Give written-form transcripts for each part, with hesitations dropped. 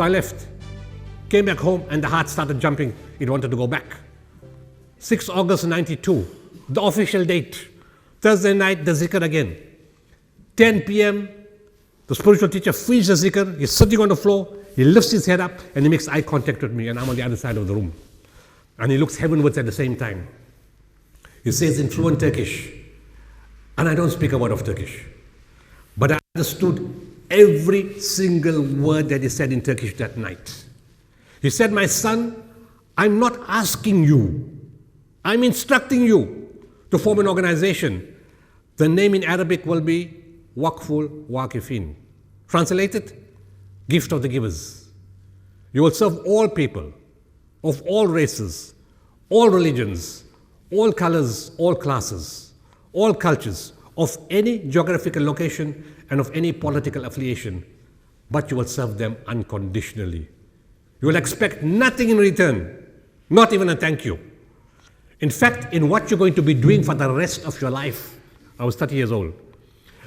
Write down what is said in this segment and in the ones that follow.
So I left, came back home, and the heart started jumping. It wanted to go back. 6 August 92, the official date. Thursday night, the zikr again. 10 p.m., the spiritual teacher finishes the zikr. He's sitting on the floor. He lifts his head up, and he makes eye contact with me, and I'm on the other side of the room. And he looks heavenwards at the same time. He says in fluent Turkish, and I don't speak a word of Turkish, but I understood every single word that he said in Turkish that night. He said, my son, I'm not asking you, I'm instructing you to form an organization. The name in Arabic will be Waqful Waqifin. Translated, gift of the givers. You will serve all people, of all races, all religions, all colors, all classes, all cultures, of any geographical location and of any political affiliation, but you will serve them unconditionally. You will expect nothing in return, not even a thank you. In fact, in what you're going to be doing for the rest of your life, I was 30 years old,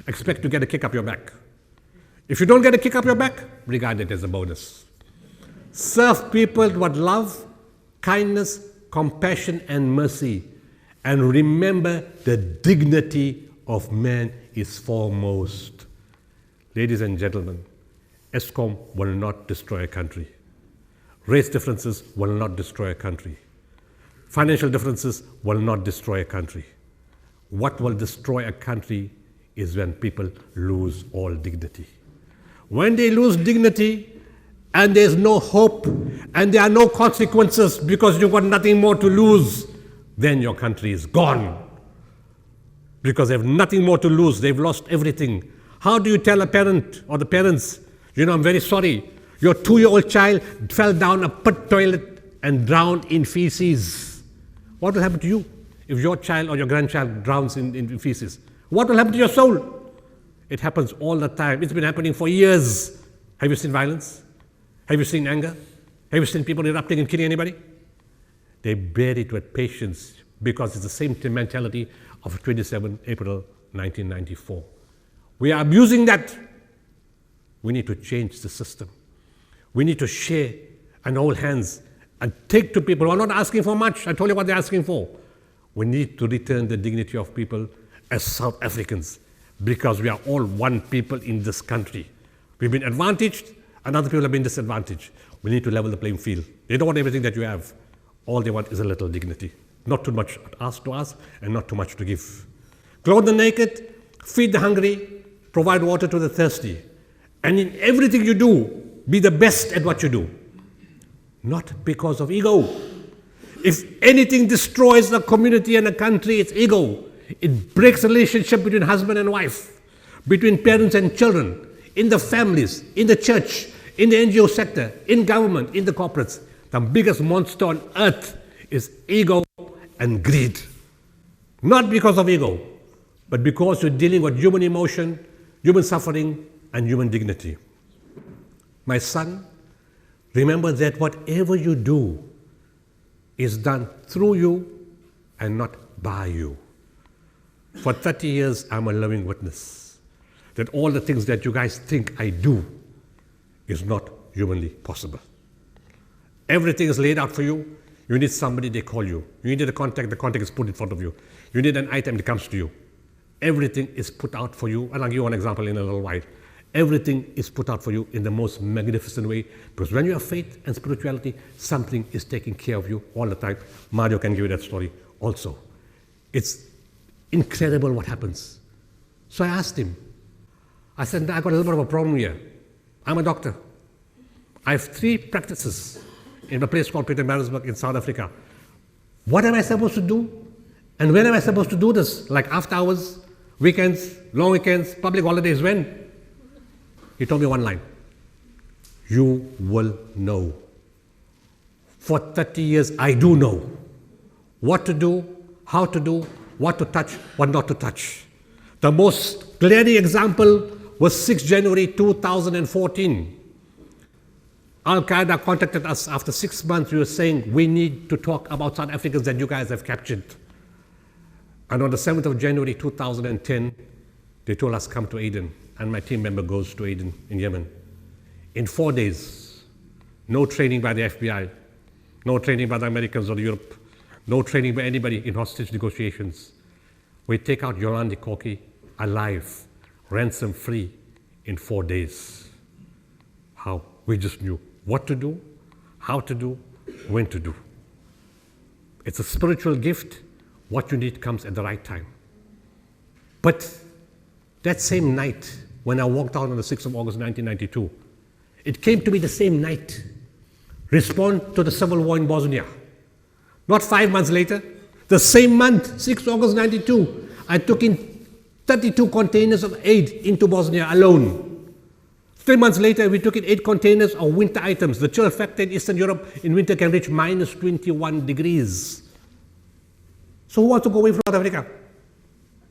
expect to get a kick up your back. If you don't get a kick up your back, regard it as a bonus. Serve people with love, kindness, compassion, and mercy. And remember, the dignity of man is foremost. Ladies and gentlemen, ESCOM will not destroy a country. Race differences will not destroy a country. Financial differences will not destroy a country. What will destroy a country is when people lose all dignity. When they lose dignity and there's no hope and there are no consequences because you've got nothing more to lose, then your country is gone. Because they have nothing more to lose, they've lost everything. How do you tell a parent or the parents, you know, I'm very sorry, your 2-year-old child fell down a pit toilet and drowned in feces? What will happen to you if your child or your grandchild drowns in feces? What will happen to your soul? It happens all the time. It's been happening for years. Have you seen violence? Have you seen anger? Have you seen people erupting and killing anybody? They bear it with patience because it's the same mentality of 27 April 1994. We are abusing that. We need to change the system. We need to share and hold hands and take to people who are not asking for much. I told you what they're asking for. We need to return the dignity of people as South Africans because we are all one people in this country. We've been advantaged and other people have been disadvantaged. We need to level the playing field. They don't want everything that you have. All they want is a little dignity. Not too much asked to us and not too much to give. Clothe the naked, feed the hungry, provide water to the thirsty. And in everything you do, be the best at what you do. Not because of ego. If anything destroys a community and a country, it's ego. It breaks the relationship between husband and wife, between parents and children, in the families, in the church, in the NGO sector, in government, in the corporates. The biggest monster on earth is ego and greed. Not because of ego, but because you're dealing with human emotion, human suffering, and human dignity. My son, remember that whatever you do is done through you and not by you. For 30 years, I'm a living witness that all the things that you guys think I do is not humanly possible. Everything is laid out for you. You need somebody, they call you. You need the contact is put in front of you. You need an item, it comes to you. Everything is put out for you, and I'll give you one example in a little while. Everything is put out for you in the most magnificent way, because when you have faith and spirituality, something is taking care of you all the time. Mario can give you that story also. It's incredible what happens. So I asked him, I said, I've got a little bit of a problem here. I'm a doctor. I have 3 practices in a place called Pietermaritzburg in South Africa. What am I supposed to do? And when am I supposed to do this? Like after hours, weekends, long weekends, public holidays, when? He told me one line. You will know. For 30 years, I do know what to do, how to do, what to touch, what not to touch. The most glaring example was 6 January 2014. Al-Qaeda contacted us after 6 months. We were saying, we need to talk about South Africans that you guys have captured. And on the 7th of January 2010, they told us, come to Aden. And my team member goes to Aden in Yemen. In 4 days, No training by the FBI, no training by the Americans or Europe, no training by anybody in hostage negotiations. We take out Yolandi Koki alive, ransom free in 4 days. How? We just knew what to do, how to do, when to do. It's a spiritual gift. What you need comes at the right time. But that same night, when I walked out on the 6th of August 1992, it came to me the same night. Respond to the civil war in Bosnia. Not 5 months later, the same month, 6th August 92, I took in 32 containers of aid into Bosnia alone. 3 months later, we took in 8 containers of winter items. The chill factor in Eastern Europe in winter can reach minus 21 degrees. So who wants to go away from South Africa?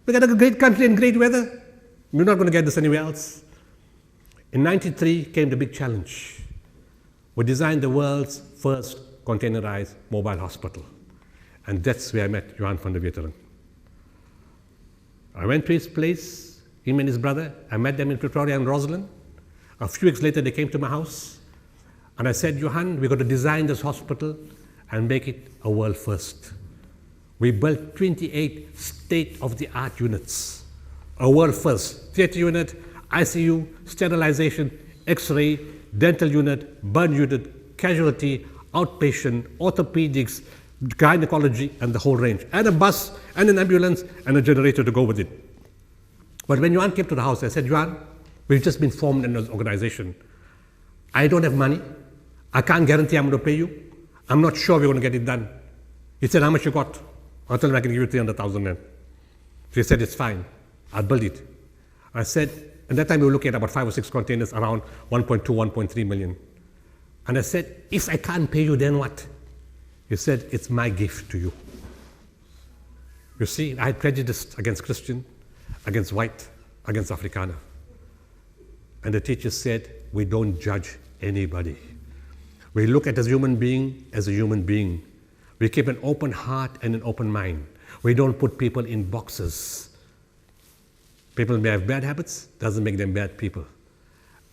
We got a great country and great weather. We're not going to get this anywhere else. In 93 came the big challenge. We designed the world's first containerized mobile hospital. And that's where I met Johan van der Wetering. I went to his place, him and his brother. I met them in Pretoria and Roslyn. A few weeks later, they came to my house. And I said, Johan, we're going to design this hospital and make it a world first. We built 28 state-of-the-art units. A world first. Theater unit, ICU, sterilization, X-ray, dental unit, burn unit, casualty, outpatient, orthopedics, gynecology, and the whole range. And a bus, and an ambulance, and a generator to go with it. But when Johan came to the house, I said, Johan, we've just been formed in an organization. I don't have money. I can't guarantee I'm going to pay you. I'm not sure we're going to get it done. He said, how much you got? I told him I can give you 300,000 then. So he said, it's fine. I'll build it. I said, at that time we were looking at about 5 or 6 containers, around 1.2, 1.3 million. And I said, if I can't pay you, then what? He said, it's my gift to you. You see, I had prejudice against Christian, against white, against Afrikaner. And the teacher said, we don't judge anybody. We look at a human being as a human being. We keep an open heart and an open mind. We don't put people in boxes. People may have bad habits, doesn't make them bad people.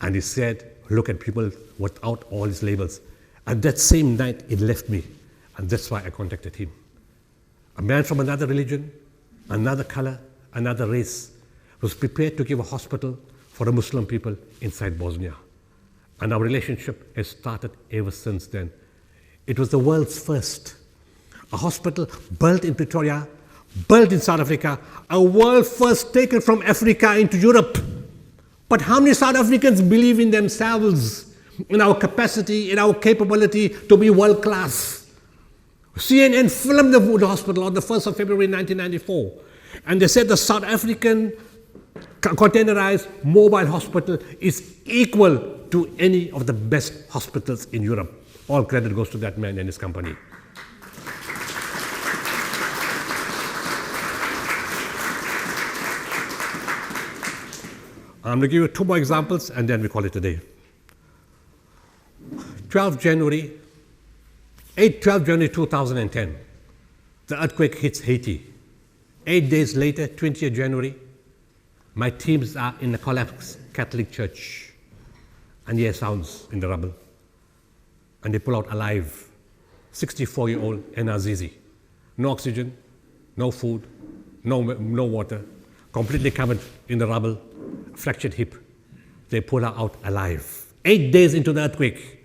And he said, look at people without all these labels. And that same night, it left me. And that's why I contacted him. A man from another religion, another color, another race, was prepared to give a hospital for the Muslim people inside Bosnia. And our relationship has started ever since then. It was the world's first. A hospital built in Pretoria, built in South Africa, a world first taken from Africa into Europe. But how many South Africans believe in themselves, in our capacity, in our capability to be world class? CNN filmed the hospital on the 1st of February 1994. And they said the South African containerized mobile hospital is equal to any of the best hospitals in Europe. All credit goes to that man and his company. I'm going to give you 2 more examples and then we call it a day. 12 January 2010, the earthquake hits Haiti. 8 days later, 20th January, my teams are in the collapsed Catholic church. And he hears sounds in the rubble. And they pull out alive, 64-year-old Enazizi. No oxygen, no food, no water, completely covered in the rubble, fractured hip. They pull her out alive. 8 days into the earthquake.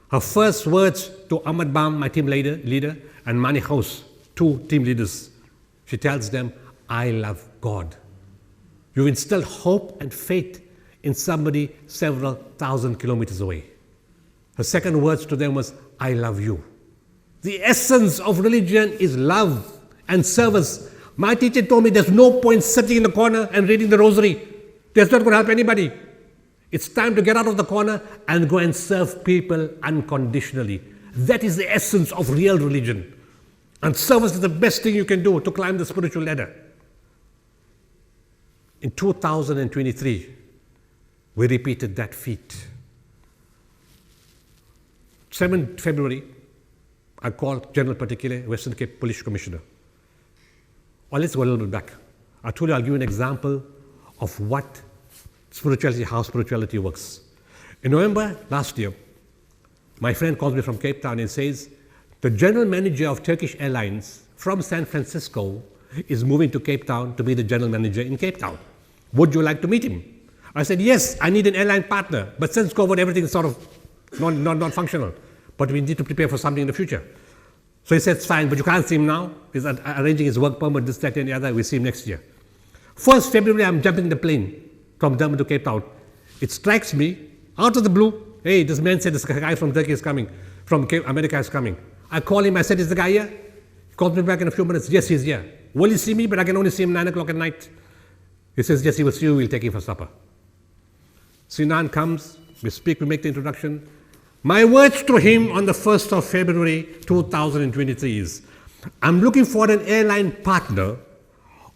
Her first words to Ahmad Bam, my team leader, and Mani House, 2 team leaders. She tells them, I love God. You instilled hope and faith in somebody several thousand kilometers away. Her second words to them was, I love you. The essence of religion is love and service. My teacher told me there's no point sitting in the corner and reading the rosary. That's not going to help anybody. It's time to get out of the corner and go and serve people unconditionally. That is the essence of real religion. And service is the best thing you can do to climb the spiritual ladder. In 2023, we repeated that feat. 7th February, I called General Particular, Western Cape Police Commissioner. Well, let's go a little bit back. I told you I'll give you an example of what spirituality, how spirituality works. In November last year, my friend calls me from Cape Town and says, the general manager of Turkish Airlines from San Francisco is moving to Cape Town to be the general manager in Cape Town. Would you like to meet him? I said, yes, I need an airline partner, but since COVID, everything is sort of not functional. But we need to prepare for something in the future. So he said, it's fine, but you can't see him now. He's arranging his work permit, this, that, and the other. We'll see him next year. 1st February, I'm jumping the plane from Durban to Cape Town. It strikes me, out of the blue, hey, this man said this guy from Turkey is coming, from America is coming. I call him, I said, is the guy here? He calls me back in a few minutes. Yes, he's here. Will he see me? But I can only see him 9 o'clock at night. He says, yes, he will see you. We'll take him for supper. Sinan comes. We speak. We make the introduction. My words to him on the 1st of February 2023 is, I'm looking for an airline partner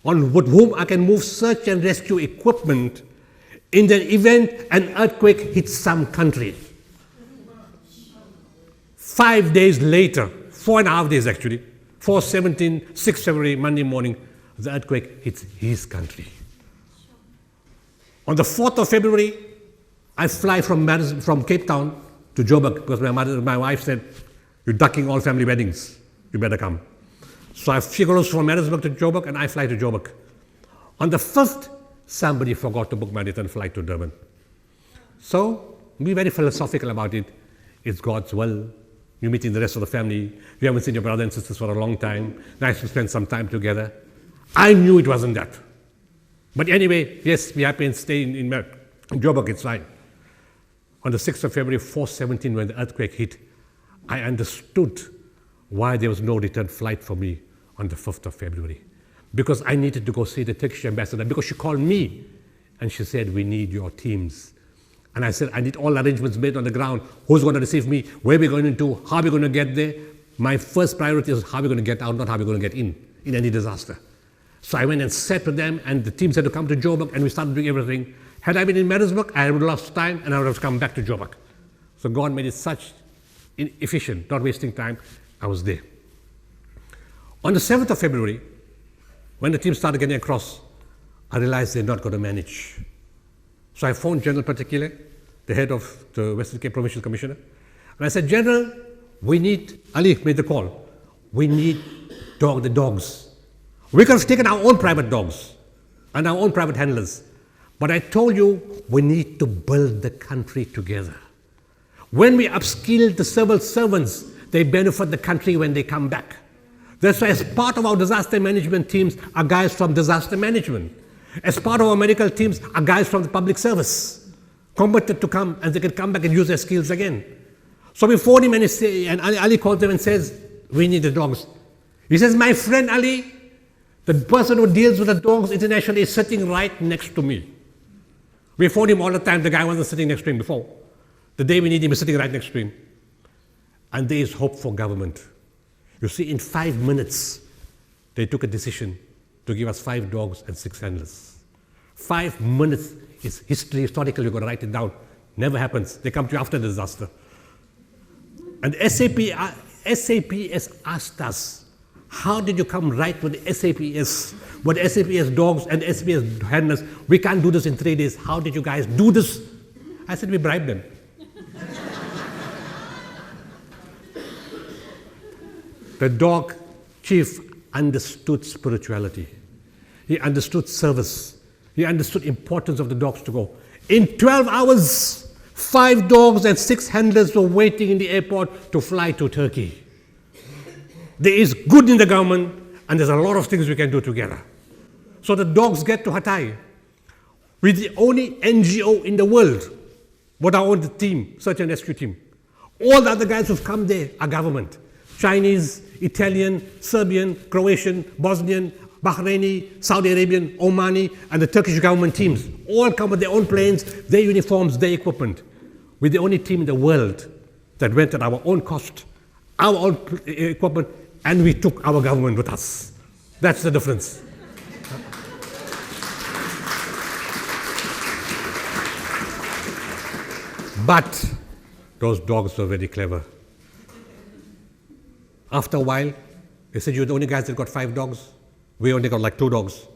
with whom I can move search and rescue equipment in the event an earthquake hits some country. 5 days later, 4.5 days actually, 4/17, 6 February, Monday morning, the earthquake hits his country. On the 4th of February, I fly from Cape Town to Joburg because my wife said, you're ducking all family weddings, you better come. So she goes from Maritzburg to Joburg and I fly to Joburg. On the 5th, somebody forgot to book my return flight to Durban. So, be very philosophical about it. It's God's will. You're meeting the rest of the family. You haven't seen your brother and sisters for a long time. Nice to spend some time together. I knew it wasn't that. But anyway, yes, we happy and stay in Joburg, it's fine. On the 6th of February, 4/17, when the earthquake hit, I understood why there was no return flight for me on the 5th of February. Because I needed to go see the Turkish ambassador, because she called me and she said, we need your teams. And I said, I need all arrangements made on the ground. Who's going to receive me? Where are we going to? How are we going to get there? My first priority is how are we going to get out, not how are we going to get in any disaster. So I went and sat with them, and the team said to come to Joburg, and we started doing everything. Had I been in Maritzburg, I would have lost time, and I would have come back to Joburg. So God made it such efficient, not wasting time. I was there. On the 7th of February, when the team started getting across, I realized they're not going to manage. So I phoned General Particular, the head of the Western Cape Provincial Commissioner, and I said, General, we need, Ali made the call, we need the dogs. We could have taken our own private dogs and our own private handlers. But I told you, we need to build the country together. When we upskill the civil servants, they benefit the country when they come back. That's why as part of our disaster management teams are guys from disaster management. As part of our medical teams are guys from the public service, competent to come, and they can come back and use their skills again. So we phoned him and Ali calls them and says, we need the dogs. He says, my friend Ali, the person who deals with the dogs internationally is sitting right next to me. We phoned him all the time. The guy wasn't sitting next to him before. The day we need him, he's sitting right next to him. And there is hope for government. You see, in 5 minutes, they took a decision to give us 5 dogs and 6 handlers. 5 minutes is history, historical, you've got to write it down. Never happens. They come to you after the disaster. And SAP has asked us, how did you come right with the SAPS? With SAPS dogs and SAPS handlers, we can't do this in 3 days. How did you guys do this? I said, we bribed them. The dog chief understood spirituality. He understood service. He understood importance of the dogs to go. In 12 hours, 5 dogs and 6 handlers were waiting in the airport to fly to Turkey. There is good in the government, and there's a lot of things we can do together. So the dogs get to Hatay. We're the only NGO in the world with our own team, search and rescue team. All the other guys who've come there are government. Chinese, Italian, Serbian, Croatian, Bosnian, Bahraini, Saudi Arabian, Omani, and the Turkish government teams. All come with their own planes, their uniforms, their equipment. We're the only team in the world that went at our own cost, our own equipment, and we took our government with us. That's the difference. But those dogs were very clever. After a while, they said, you're the only guys that got 5 dogs. We only got like 2 dogs.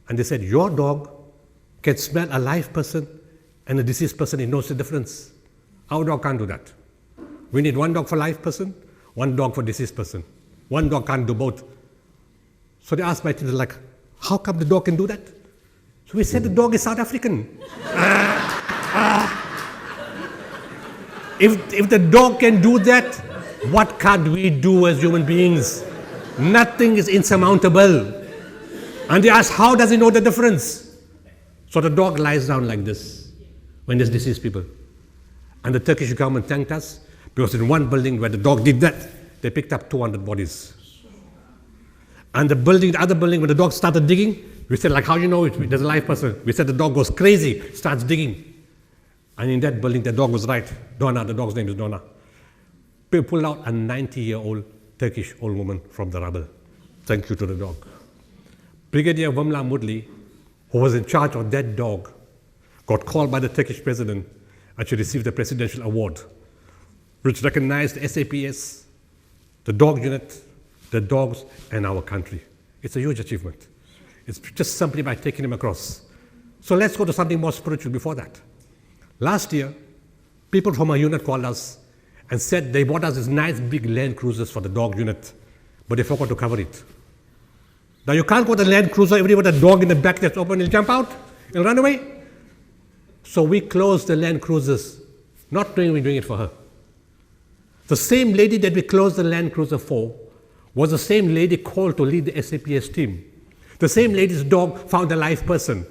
And they said, your dog can smell a live person and a deceased person. It knows the difference. Our dog can't do that. We need one dog for live person, one dog for deceased person. One dog can't do both. So they asked my children, like, how come the dog can do that? So we said the dog is South African. If the dog can do that, what can't we do as human beings? Nothing is insurmountable. And they asked, how does he know the difference? So the dog lies down like this when there's deceased people. And the Turkish government thanked us because in one building where the dog did that, they picked up 200 bodies. And the other building, when the dog started digging, we said, like, how do you know there's a live person? We said the dog goes crazy, starts digging. And in that building, the dog was right. Donna, the dog's name is Donna. They pulled out a 90-year-old Turkish old woman from the rubble. Thank you to the dog. Brigadier Vamla Mudli, who was in charge of that dog, got called by the Turkish president and she received the presidential award, which recognized the SAPS, the dog unit, the dogs, and our country. It's a huge achievement. It's just simply by taking them across. So let's go to something more spiritual before that. Last year, people from our unit called us and said they bought us these nice big Land Cruisers for the dog unit, but they forgot to cover it. Now you can't go to the Land Cruiser, everybody with a dog in the back that's open, he'll jump out, he'll run away. So we closed the Land Cruisers, not knowing we're doing it for her. The same lady that we closed the Land Cruiser for was the same lady called to lead the SAPS team. The same lady's dog found a live person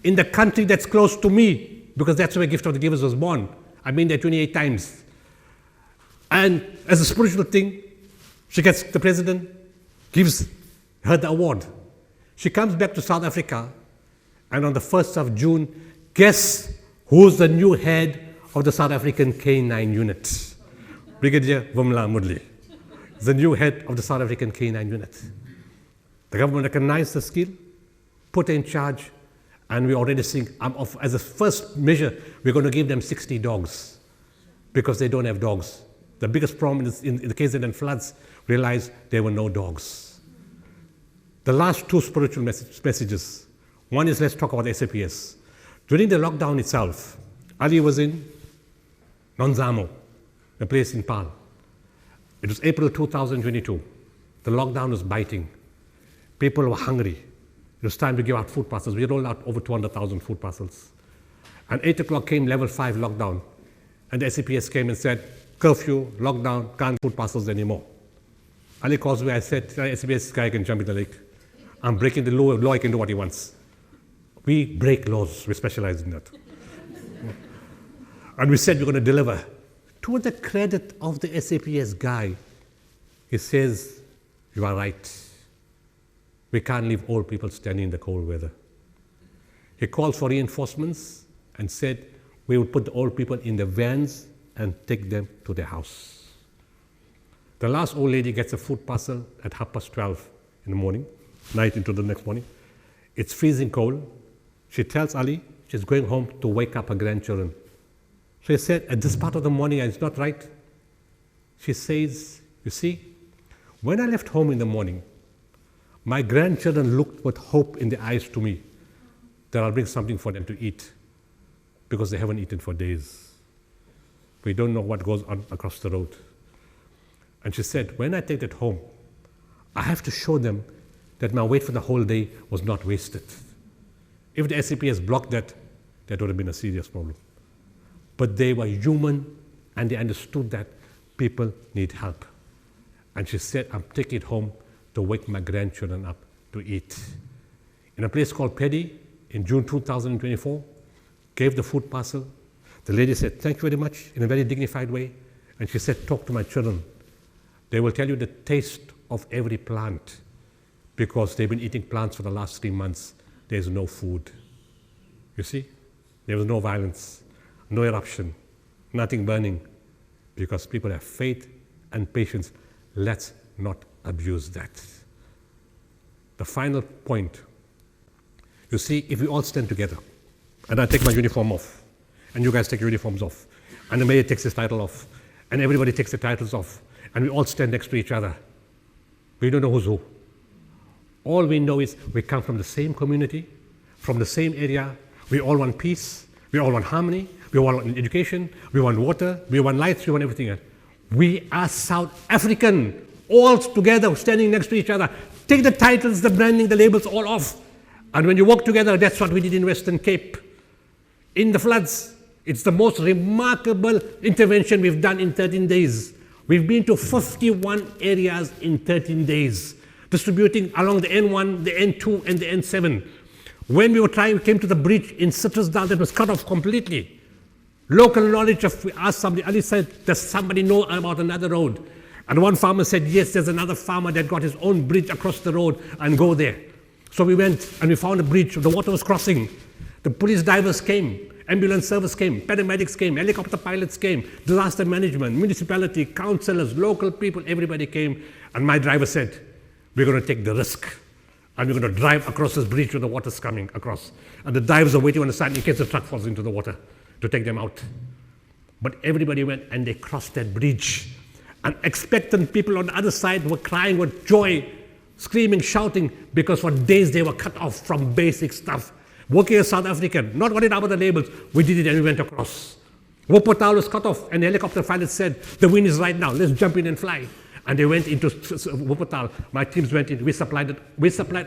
in the country that's close to me, because that's where Gift of the Givers was born. I've been there 28 times. And as a spiritual thing, she gets the president, gives her the award. She comes back to South Africa, and on the 1st of June, guess who's the new head of the South African K9 unit? Brigadier Vamla Mudli, the new head of the South African K9 unit. The government recognized the skill, put her in charge, and we're already seeing, as a first measure, we're going to give them 60 dogs because they don't have dogs. The biggest problem is in the KZN floods, realized there were no dogs. The last two spiritual messages. One is, let's talk about SAPS. During the lockdown itself, Ali was in Nonzamo, a place in Paarl. It was April 2022. The lockdown was biting. People were hungry. It was time to give out food parcels. We rolled out over 200,000 food parcels. And 8 o'clock came level 5 lockdown. And the SAPS came and said, curfew, lockdown, can't food parcels anymore. Ali calls me, I said, SAPS guy can jump in the lake. I'm breaking the law, he can do what he wants. We break laws, we specialize in that. And we said we're going to deliver. To the credit of the SAPS guy, he says, you are right. We can't leave old people standing in the cold weather. He called for reinforcements and said, we will put the old people in the vans and take them to their house. The last old lady gets a food parcel at 12:30 in the morning, night into the next morning. It's freezing cold. She tells Ali she's going home to wake up her grandchildren. So he said, at this part of the morning, it's not right. She says, you see, when I left home in the morning, my grandchildren looked with hope in their eyes to me that I'll bring something for them to eat because they haven't eaten for days. We don't know what goes on across the road. And she said, when I take it home, I have to show them that my wait for the whole day was not wasted. If the SAPS blocked that, that would have been a serious problem. But they were human and they understood that people need help. And she said, I'm taking it home to wake my grandchildren up to eat. In a place called Paddy, in June 2024, gave the food parcel. The lady said, thank you very much, in a very dignified way. And she said, talk to my children. They will tell you the taste of every plant because they've been eating plants for the last 3 months. There's no food. You see? There was no violence, no eruption, nothing burning because people have faith and patience. Let's not abuse that. The final point, you see, if we all stand together, and I take my uniform off, and you guys take your uniforms off, and the mayor takes his title off, and everybody takes their titles off, and we all stand next to each other, we don't know who's who. All we know is we come from the same community, from the same area, we all want peace, we all want harmony, we all want education, we want water, we want lights, we want everything else. We are South African, all together, standing next to each other. Take the titles, the branding, the labels all off. And when you work together, that's what we did in Western Cape. In the floods, it's the most remarkable intervention we've done in 13 days. We've been to 51 areas in 13 days, distributing along the N1, the N2, and the N7. When we came to the bridge in Citrusdal that was cut off completely. Local knowledge of, we asked somebody, Ali said, does somebody know about another road? And one farmer said, yes, there's another farmer that got his own bridge across the road and go there. So we went and we found a bridge, the water was crossing. The police divers came, ambulance service came, paramedics came, helicopter pilots came, disaster management, municipality, councillors, local people, everybody came. And my driver said, we're going to take the risk. And we're going to drive across this bridge where the water's coming across. And the divers are waiting on the side in case the truck falls into the water to take them out. But everybody went and they crossed that bridge. And expectant people on the other side were crying with joy, screaming, shouting, because for days they were cut off from basic stuff. Working as South African, not worried about the labels, we did it and we went across. Wuppertal was cut off and the helicopter pilot said, the wind is right now, let's jump in and fly. And they went into Wuppertal, my teams went in, we supplied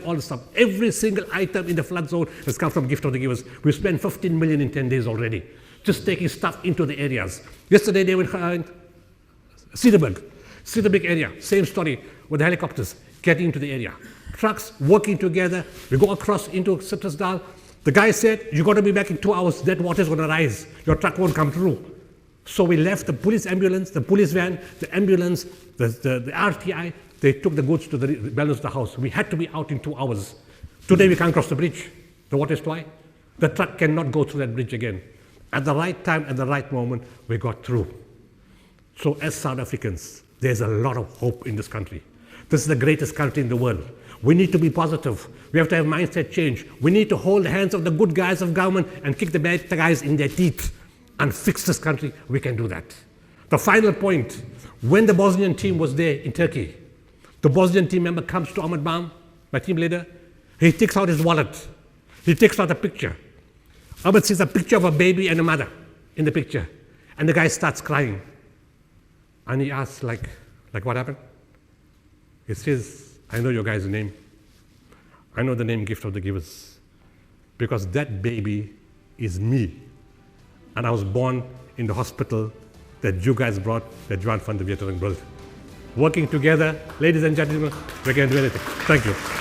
all the stuff. Every single item in the flood zone has come from Gift of the Givers. We spent 15 million in 10 days already, just taking stuff into the areas. Yesterday they went Cedarburg area, same story with the helicopters getting into the area. Trucks working together, we go across into Citrusdal. The guy said, you got to be back in 2 hours, that water is going to rise, your truck won't come through. So we left the police ambulance, the police van, the ambulance, the RTI, they took the goods to the balance of the house. We had to be out in 2 hours. Today we can't cross the bridge, the water is too high. The truck cannot go through that bridge again. At the right time, at the right moment, we got through. So as South Africans, there's a lot of hope in this country. This is the greatest country in the world. We need to be positive. We have to have mindset change. We need to hold the hands of the good guys of government and kick the bad guys in their teeth and fix this country. We can do that. The final point, when the Bosnian team was there in Turkey, the Bosnian team member comes to Ahmed Bam, my team leader, he takes out his wallet. He takes out a picture. Ahmed sees a picture of a baby and a mother in the picture. And the guy starts crying. And he asks, like what happened? He says, I know your guy's name. I know the name Gift of the Givers. Because that baby is me. And I was born in the hospital that you guys brought, that Johan van der Vietering built. Working together, ladies and gentlemen, we can do anything. Thank you.